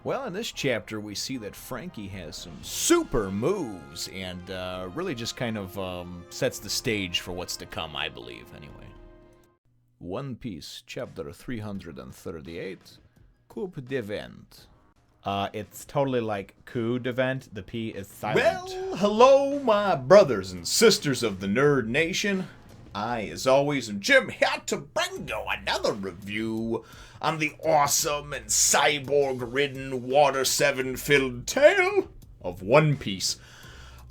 Well, in this chapter, we see that Franky has some super moves and really just kind of sets the stage for what's to come, I believe, anyway. One Piece, chapter 338, Coup De Vent. It's totally like Coup De Vent. The P is silent. Well, hello, my brothers and sisters of the Nerd Nation. I, as always, am Jim, here to bring you another review on the awesome and cyborg-ridden, water-7-filled tale of One Piece.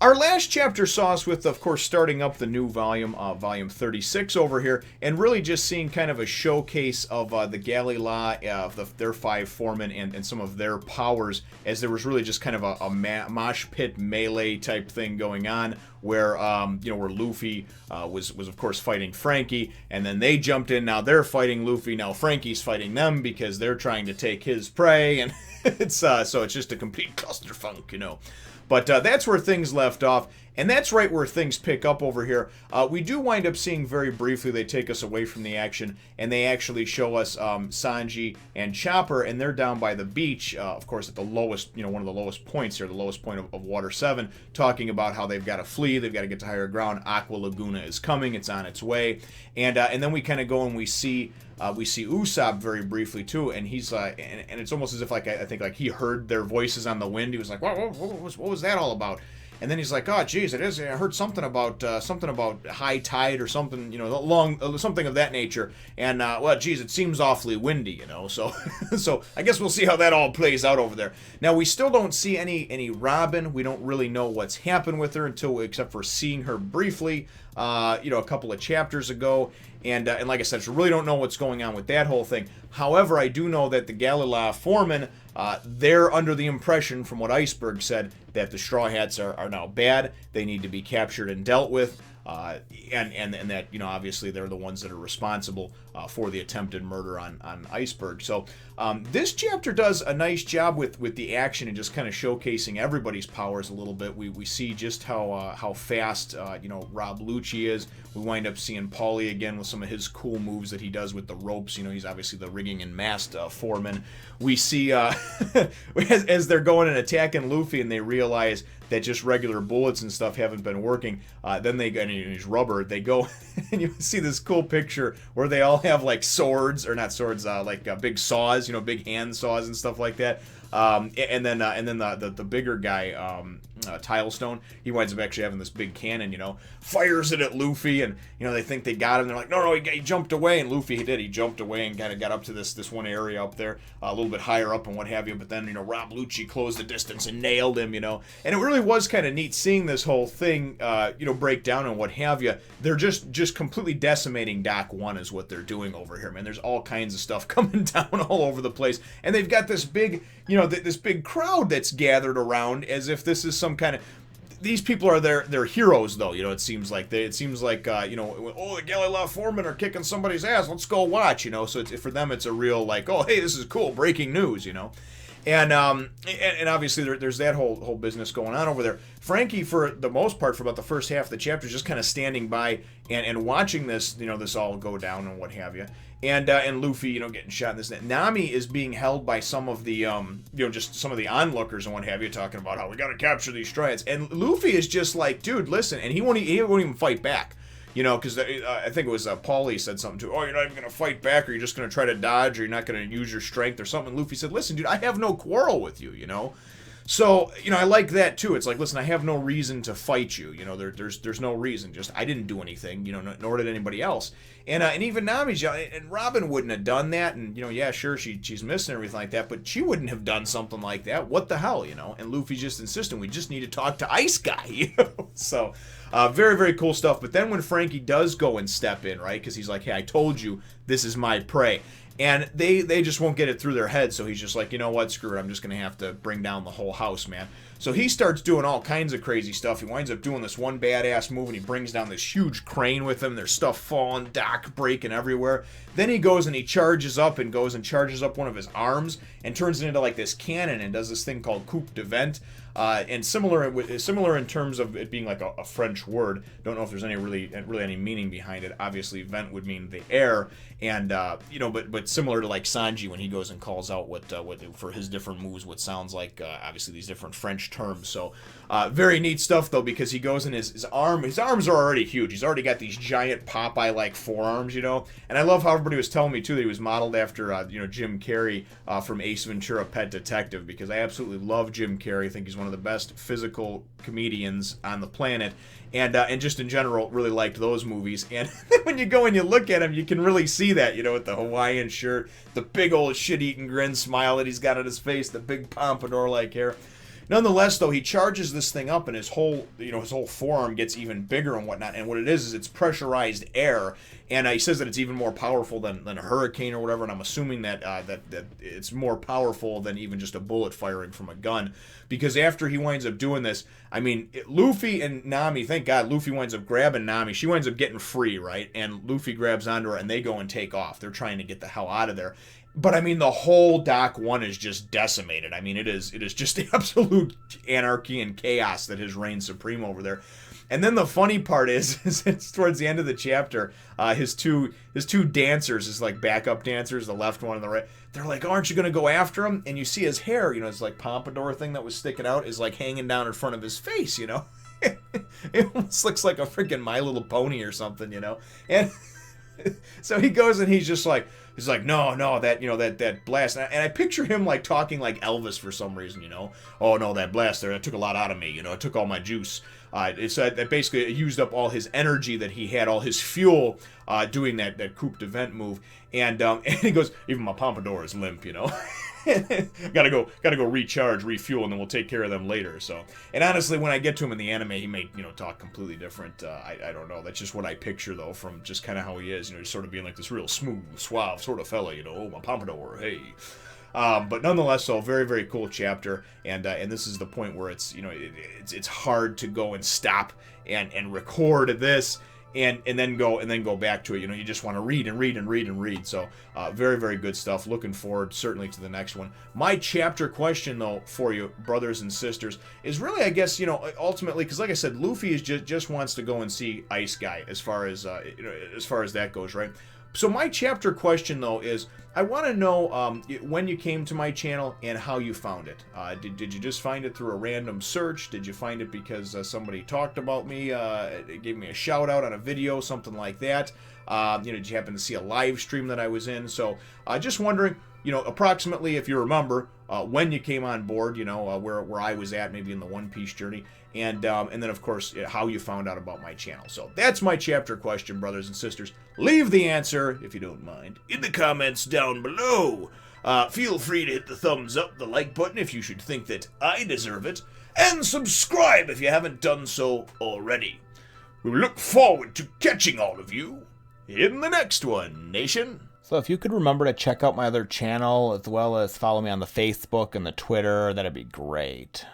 Our last chapter saw us with, of course, starting up the new volume, volume 36 over here, and really just seeing kind of a showcase of the Galley their 5 foremen, and some of their powers, as there was really just kind of a mosh pit melee type thing going on, where where Luffy was of course fighting Franky, and then they jumped in. Now they're fighting Luffy. Now Franky's fighting them because they're trying to take his prey, and it's so it's just a complete clusterfunk, you know. But that's where things left off, and that's right where things pick up over here. We do wind up seeing very briefly, they take us away from the action, and they actually show us Sanji and Chopper, and they're down by the beach, of course at the lowest, one of the lowest points here, the lowest point of Water 7, talking about how they've got to flee, they've got to get to higher ground. Aqua Laguna is coming, it's on its way, and then we kind of go and we see Usopp very briefly too, and he's and it's almost as if like I think like he heard their voices on the wind. He was like, what was that all about? And then he's like, oh geez, I heard something about high tide or something, something of that nature. And well, geez, it seems awfully windy, So so I guess we'll see how that all plays out over there. Now we still don't see any Robin. We don't really know what's happened with her except for seeing her briefly, a couple of chapters ago. And like I said, so really don't know what's going on with that whole thing. However, I do know that the Galley foreman, they're under the impression, from what Iceberg said, that the Straw Hats are now bad. They need to be captured and dealt with. And that, obviously they're the ones that are responsible for the attempted murder on Iceberg. So this chapter does a nice job with the action and just kind of showcasing everybody's powers a little bit. We see just how fast Rob Lucci is. We wind up seeing Paulie again with some of his cool moves that he does with the ropes. He's obviously the rigging and mast foreman. We see as they're going and attacking Luffy, and they realize that just regular bullets and stuff haven't been working. Then they go, and he's rubber. They go and you see this cool picture where they all have like swords, or not swords, like big saws, big hand saws and stuff like that. And then the bigger guy, Tilestone, he winds up actually having this big cannon, fires it at Luffy, and they think they got him. They're like, no, he jumped away, and Luffy he jumped away and kind of got up to this one area up there, a little bit higher up and what have you. But then Rob Lucci closed the distance and nailed him, and it really was kind of neat seeing this whole thing, break down and what have you. They're just completely decimating Dock 1 is what they're doing over here, man. There's all kinds of stuff coming down all over the place, and they've got this big, this big crowd that's gathered around as if this is some kind of. These people are their heroes, though. It seems like the Galley foremen are kicking somebody's ass. Let's go watch. So for them, it's a real like, oh hey, this is cool, breaking news. And obviously there's that whole business going on over there. Franky, for the most part, for about the first half of the chapter, is just kind of standing by and watching this, this all go down and what have you. And Luffy, getting shot in this. Nami is being held by some of the, just some of the onlookers and what have you, talking about how we got to capture these strides. And Luffy is just like, dude, listen, and he won't even fight back. Because I think it was Paulie said something to, oh, you're not even going to fight back, or you're just going to try to dodge, or you're not going to use your strength or something. And Luffy said, listen, dude, I have no quarrel with you, So, I like that too. It's like, listen, I have no reason to fight you. There's no reason. Just, I didn't do anything, nor did anybody else. And even Nami's, and Robin wouldn't have done that. And, yeah, sure, she's missing everything like that, but she wouldn't have done something like that. What the hell, And Luffy's just insisting, we just need to talk to Ice Guy, So, very, very cool stuff. But then when Franky does go and step in, right, because he's like, hey, I told you, this is my prey. And they just won't get it through their head, so he's just like, you know what, screw it, I'm just going to have to bring down the whole house, man. So he starts doing all kinds of crazy stuff. He winds up doing this one badass move, and he brings down this huge crane with him. There's stuff falling, dock breaking everywhere. Then he goes and he charges up one of his arms and turns it into like this cannon and does this thing called Coup De Vent. And similar in terms of it being like a French word. Don't know if there's any really any meaning behind it. Obviously, vent would mean the air, and but it's similar to like Sanji when he goes and calls out what for his different moves, what sounds like obviously these different French terms. So very neat stuff though, because he goes in his arms are already huge. He's already got these giant Popeye like forearms, you know. And I love how everybody was telling me too that he was modeled after Jim Carrey from Ace Ventura: Pet Detective, because I absolutely love Jim Carrey. I think he's one of the best physical comedians on the planet. And just in general, really liked those movies. And when you go and you look at him, you can really see that, you know, with the Hawaiian shirt, the big old shit-eating grin smile that he's got on his face, the big pompadour-like hair. Nonetheless, though, he charges this thing up, and his whole forearm gets even bigger and whatnot. And what it is it's pressurized air. And he says that it's even more powerful than a hurricane or whatever. And I'm assuming that that it's more powerful than even just a bullet firing from a gun. Because after he winds up doing this, I mean, Luffy and Nami, thank God, Luffy winds up grabbing Nami. She winds up getting free, right? And Luffy grabs onto her, and they go and take off. They're trying to get the hell out of there. But I mean, the whole Dock 1 is just decimated. I mean, it is just the absolute anarchy and chaos that has reigned supreme over there. And then the funny part is it's towards the end of the chapter, his two dancers, his like backup dancers, the left one and the right, they're like, aren't you gonna go after him? And you see his hair, you know, his like pompadour thing that was sticking out is like hanging down in front of his face, you know. It almost looks like a freaking My Little Pony or something, you know. And so he goes and he's like, no, that blast. And I picture him like talking like Elvis for some reason, you know. Oh no, that blast there, it took a lot out of me, you know. It took all my juice. That basically used up all his energy that he had, all his fuel doing that Coup De Vent move. And he goes, even my pompadour is limp, you know. gotta go recharge, refuel, and then we'll take care of them later. So, and honestly, when I get to him in the anime, he may, you know, talk completely different. I don't know. That's just what I picture though, from just kind of how he is. You know, just sort of being like this real smooth, suave sort of fella. You know, oh, my pompadour, hey. But nonetheless, so very, very cool chapter, and this is the point where it's, you know, it's hard to go and stop and record this and then go back to it. You know, you just want to read and read and read and read. So very, very good stuff. Looking forward certainly to the next one. My chapter question though for you, brothers and sisters, is really, I guess, you know, ultimately, because like I said, Luffy is just wants to go and see Ice Guy as far as as far as that goes, right? So my chapter question, though, is I want to know when you came to my channel and how you found it. Did you just find it through a random search? Did you find it because somebody talked about me, gave me a shout out on a video, something like that? Did you happen to see a live stream that I was in? So just wondering, you know, approximately, if you remember, when you came on board, you know, where I was at, maybe in the One Piece journey, and then, of course, how you found out about my channel. So that's my chapter question, brothers and sisters. Leave the answer, if you don't mind, in the comments down below. Feel free to hit the thumbs up, the like button, if you should think that I deserve it, and subscribe if you haven't done so already. We look forward to catching all of you in the next one, nation. So if you could remember to check out my other channel, as well as follow me on the Facebook and the Twitter, that'd be great.